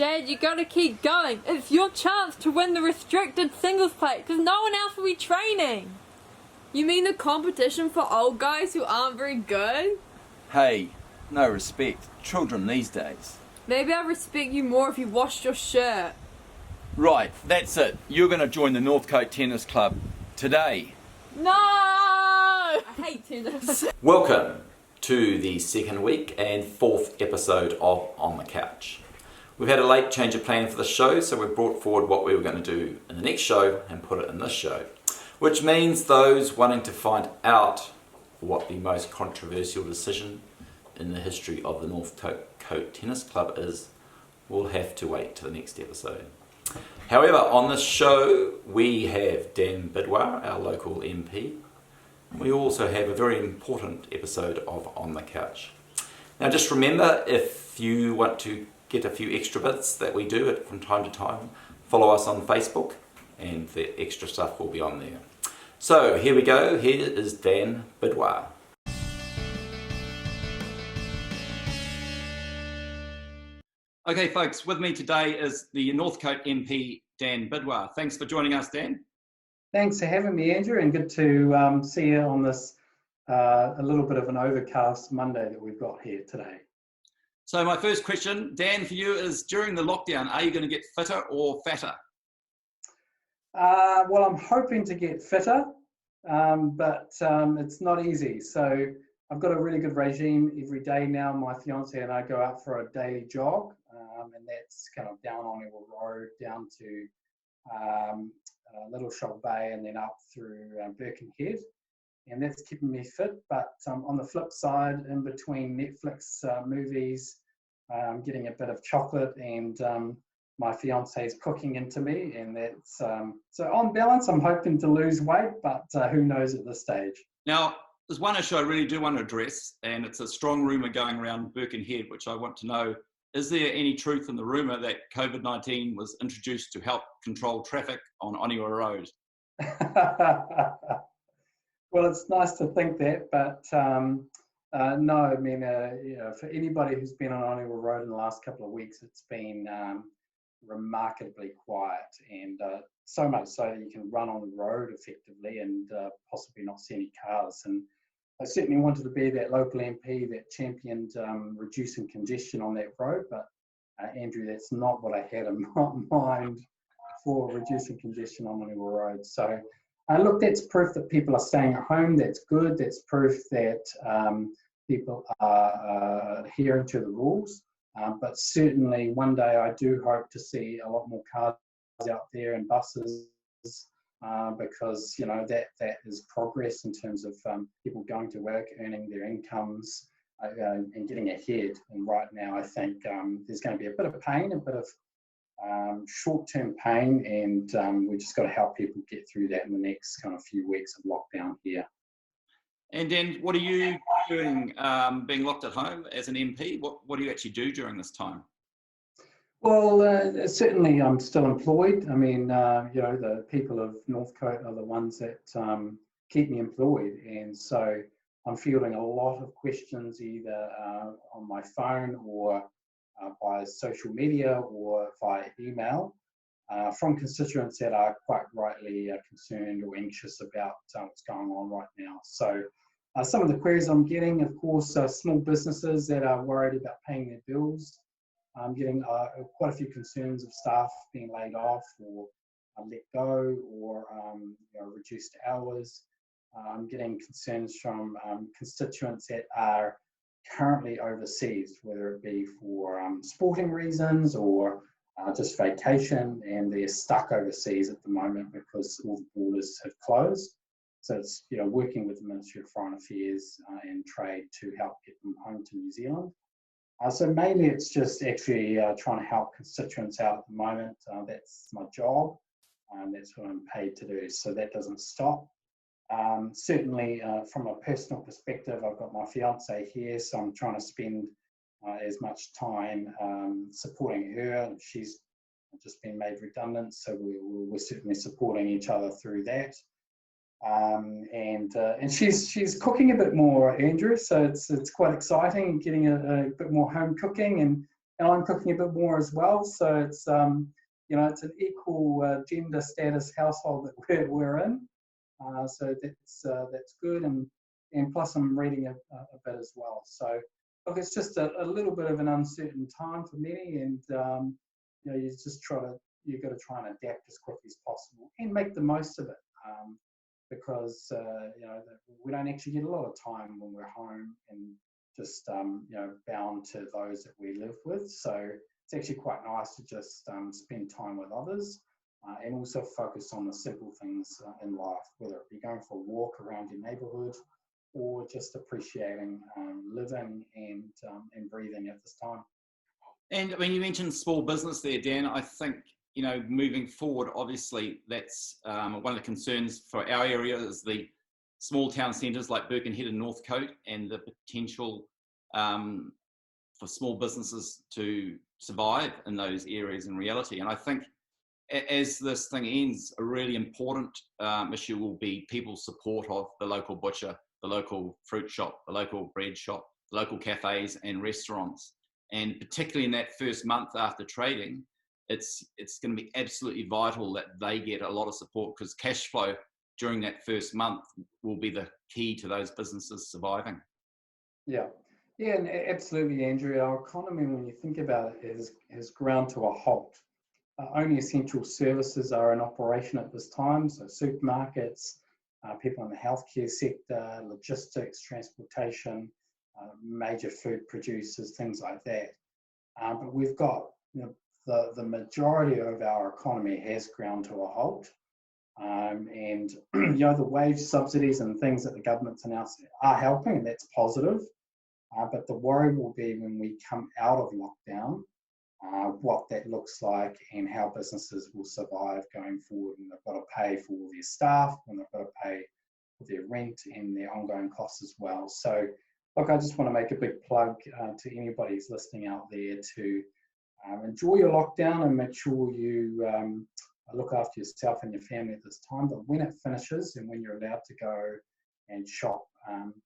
Dad, you gotta keep going. It's your chance to win the restricted singles plate, because no one else will be training. You mean the competition for old guys who aren't very good? Hey, no respect. Children these days. Maybe I'd respect you more if you washed your shirt. Right, that's it. You're going to join the Northcote Tennis Club today. No! I hate tennis. Welcome to the second week and fourth episode of On the Couch. We've had a late change of plan for the show, so we've brought forward what we were going to do in the next show and put it in this show. Which means those wanting to find out what the most controversial decision in the history of the Northcote Tennis Club is will have to wait to the next episode. However, on this show we have Dan Bidwar, our local MP. We also have a very important episode of On the Couch. Now just remember, if you want to get a few extra bits that we do from time to time, follow us on Facebook and the extra stuff will be on there. So here we go, here is Dan Bidwar. Okay folks, with me today is the Northcote MP, Dan Bidwar. Thanks for joining us, Dan. Thanks for having me, Andrew, and good to see you on this a little bit of an overcast Monday that we've got here today. So my first question, Dan, for you is, during the lockdown, are you going to get fitter or fatter? Well, I'm hoping to get fitter, but it's not easy. So I've got a really good regime every day now. My fiance and I go out for a daily jog, and that's kind of down Onewa Road, down to Little Shoal Bay, and then up through Birkenhead. And that's keeping me fit. But on the flip side, in between Netflix movies, I'm getting a bit of chocolate, and my fiance is cooking into me, and that's so on balance I'm hoping to lose weight, but who knows at this stage. Now there's one issue I really do want to address, and it's a strong rumour going around Birkenhead, which I want to know, is there any truth in the rumour that COVID-19 was introduced to help control traffic on Onewa Road? Well, it's nice to think that, but no, I mean, for anybody who's been on Onewa Road in the last couple of weeks, it's been remarkably quiet, and so much so that you can run on the road effectively and possibly not see any cars. And I certainly wanted to be that local MP that championed reducing congestion on that road, but Andrew, that's not what I had in mind for reducing congestion on Onewa Road. So look, that's proof that people are staying at home. That's good. That's proof that people are adhering to the rules. But certainly one day I do hope to see a lot more cars out there and buses, because you know that is progress in terms of people going to work, earning their incomes, and getting ahead. And right now I think there's going to be a bit of pain, a bit of short-term pain, and we just got to help people get through that in the next kind of few weeks of lockdown here. And then what are you doing being locked at home as an MP? What do you actually do during this time? Well, certainly I'm still employed. I mean, you know, the people of Northcote are the ones that keep me employed. And so I'm fielding a lot of questions either on my phone or by social media or via email from constituents that are quite rightly concerned or anxious about what's going on right now. So some of the queries I'm getting, of course, are small businesses that are worried about paying their bills. I'm getting quite a few concerns of staff being laid off or let go, or you know, reduced hours. I'm getting concerns from constituents that are currently overseas, whether it be for sporting reasons or just vacation, and they're stuck overseas at the moment because all the borders have closed. So it's, you know, working with the Ministry of Foreign Affairs and Trade to help get them home to New Zealand. So mainly it's just actually trying to help constituents out at the moment. That's my job, that's what I'm paid to do, so that doesn't stop. Certainly from a personal perspective, I've got my fiance here, so I'm trying to spend as much time supporting her. She's just been made redundant, so we're certainly supporting each other through that. And she's cooking a bit more, Andrew, so it's quite exciting, getting a bit more home cooking, and and I'm cooking a bit more as well. So it's it's an equal gender status household that we're in. So that's good, and plus I'm reading a bit as well. So look, it's just a little bit of an uncertain time for many, and you've got to try and adapt as quickly as possible and make the most of it, because we don't actually get a lot of time when we're home and just bound to those that we live with. So it's actually quite nice to just spend time with others, and also focus on the simple things in life, whether it be going for a walk around your neighbourhood or just appreciating living and breathing at this time. And I mean, you mentioned small business there, Dan. I think, moving forward, obviously that's one of the concerns for our area is the small town centres like Birkenhead and Northcote, and the potential for small businesses to survive in those areas in reality. And I think as this thing ends, a really important issue will be people's support of the local butcher, the local fruit shop, the local bread shop, the local cafes and restaurants. And particularly in that first month after trading, it's going to be absolutely vital that they get a lot of support, because cash flow during that first month will be the key to those businesses surviving. Yeah, and absolutely, Andrew. Our economy, when you think about it, has ground to a halt. Only essential services are in operation at this time, so supermarkets, people in the healthcare sector, logistics, transportation, major food producers, things like that. But we've got, the majority of our economy has ground to a halt. And the wage subsidies and things that the government's announced are helping, and that's positive. But the worry will be when we come out of lockdown, what that looks like and how businesses will survive going forward. And they've got to pay for all their staff, and they've got to pay for their rent and their ongoing costs as well. So, look, I just want to make a big plug to anybody who's listening out there to enjoy your lockdown and make sure you look after yourself and your family at this time. But when it finishes and when you're allowed to go and shop,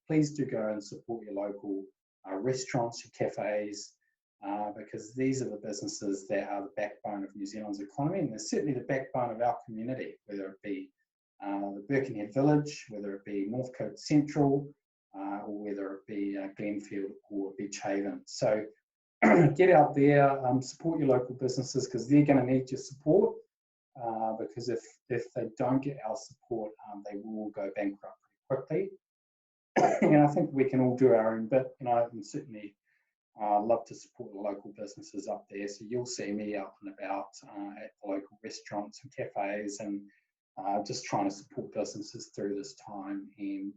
please do go and support your local restaurants, your cafes, because these are the businesses that are the backbone of New Zealand's economy, and they're certainly the backbone of our community, whether it be the Birkenhead Village, whether it be Northcote Central, or whether it be Glenfield or Beach Haven. So get out there, support your local businesses, because they're going to need your support, because if they don't get our support, they will go bankrupt pretty quickly. And I think we can all do our own bit, and certainly love to support the local businesses up there. So you'll see me out and about at the local restaurants and cafes, and just trying to support businesses through this time. And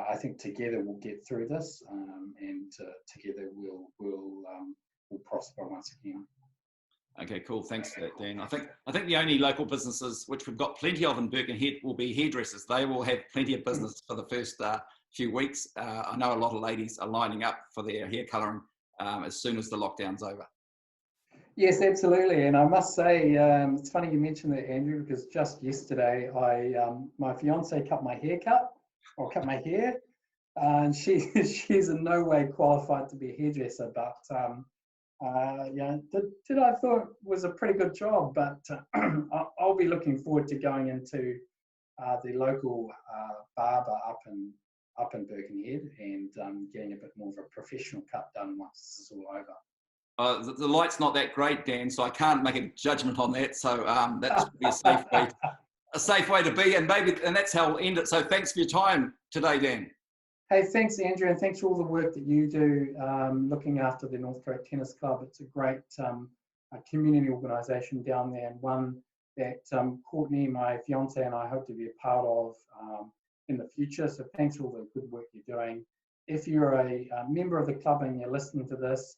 I think together we'll get through this, and together we'll prosper once again. Okay, cool. Thanks for that, Dan. I think the only local businesses, which we've got plenty of in Birkenhead, will be hairdressers. They will have plenty of business for the first few weeks. I know a lot of ladies are lining up for their hair colouring as soon as the lockdown's over. Yes, absolutely. And I must say, it's funny you mentioned that, Andrew, because just yesterday, my fiance cut my hair, and she's in no way qualified to be a hairdresser, but did I thought was a pretty good job. But I'll be looking forward to going into the local barber up in Birkenhead and getting a bit more of a professional cut done once this is all over. The light's not that great, Dan, so I can't make a judgment on that. So that's probably a safe way to be, and that's how we'll end it. So thanks for your time today, Dan. Hey, thanks, Andrew, and thanks for all the work that you do looking after the Northcote Tennis Club. It's a great community organisation down there, and one that Courtney, my fiance, and I hope to be a part of in the future. So thanks for all the good work you're doing. If you're a member of the club and you're listening to this,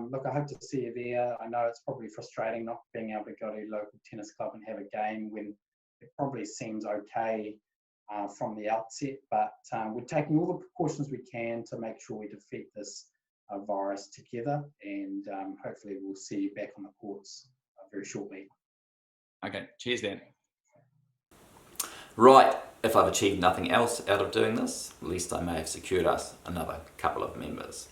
look, I hope to see you there. I know it's probably frustrating not being able to go to a local tennis club and have a game when it probably seems okay from the outset, but we're taking all the precautions we can to make sure we defeat this virus together, and hopefully we'll see you back on the courts very shortly. Okay, cheers, Dan. Right, if I've achieved nothing else out of doing this, at least I may have secured us another couple of members.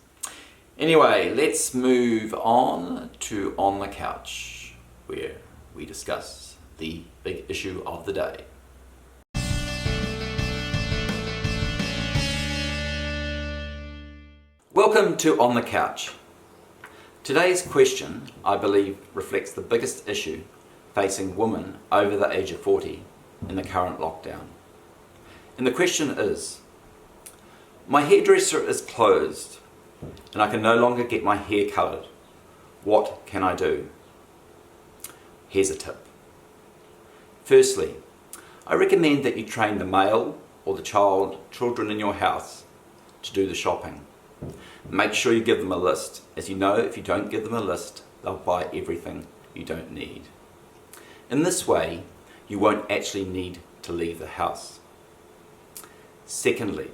Anyway, let's move on to On the Couch, where we discuss the big issue of the day. Welcome to On the Couch. Today's question, I believe, reflects the biggest issue facing women over the age of 40 in the current lockdown. And the question is, my hairdresser is closed and I can no longer get my hair coloured. What can I do? Here's a tip. Firstly, I recommend that you train the male or the children in your house to do the shopping. Make sure you give them a list, as you know if you don't give them a list, they'll buy everything you don't need. In this way, you won't actually need to leave the house. Secondly,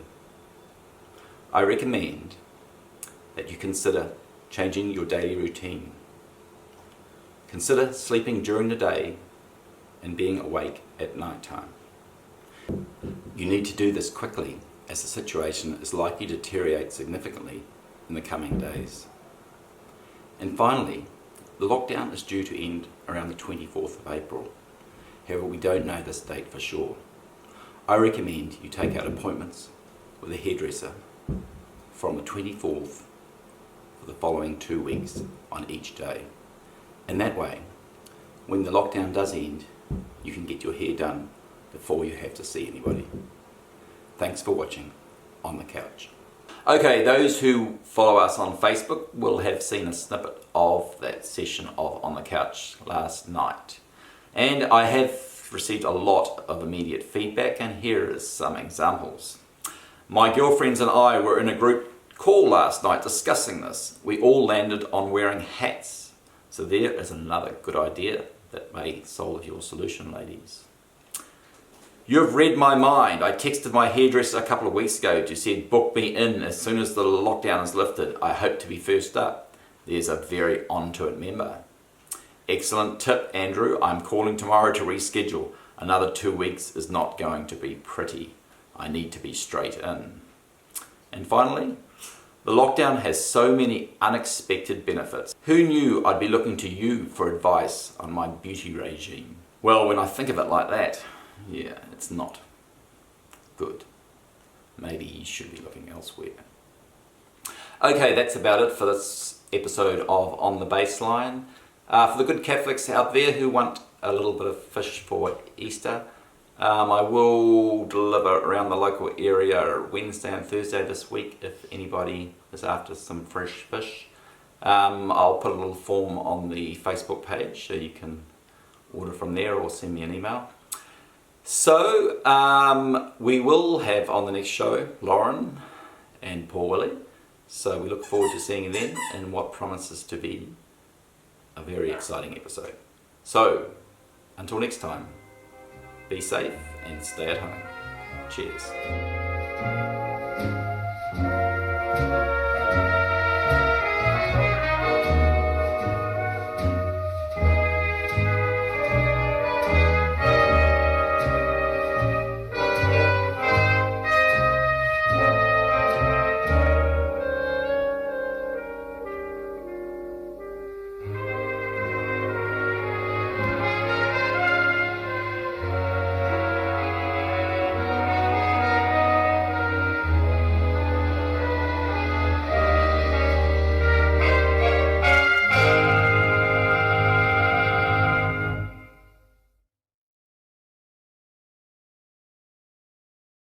I recommend that you consider changing your daily routine. Consider sleeping during the day and being awake at night time. You need to do this quickly, as the situation is likely to deteriorate significantly in the coming days. And finally, the lockdown is due to end around the 24th of April. However, we don't know this date for sure. I recommend you take out appointments with a hairdresser from the 24th for the following 2 weeks on each day. And that way, when the lockdown does end, you can get your hair done before you have to see anybody. Thanks for watching On the Couch. Okay, those who follow us on Facebook will have seen a snippet of that session of On the Couch last night. And I have received a lot of immediate feedback, and here is some examples. My girlfriends and I were in a group call last night discussing this. We all landed on wearing hats. So there is another good idea that may solve your solution, ladies. You've read my mind. I texted my hairdresser a couple of weeks ago to say book me in as soon as the lockdown is lifted. I hope to be first up. There's a very onto it member. Excellent tip, Andrew. I'm calling tomorrow to reschedule. Another 2 weeks is not going to be pretty. I need to be straight in. And finally, the lockdown has so many unexpected benefits. Who knew I'd be looking to you for advice on my beauty regime? Well, when I think of it like that, yeah, it's not good. Maybe you should be looking elsewhere. Okay, that's about it for this episode of On the Baseline. For the good Catholics out there who want a little bit of fish for Easter, I will deliver around the local area Wednesday and Thursday this week if anybody is after some fresh fish. I'll put a little form on the Facebook page so you can order from there or send me an email. So we will have on the next show Lauren and Paul Willie. So we look forward to seeing you then in what promises to be a very exciting episode. So until next time, be safe and stay at home. Cheers.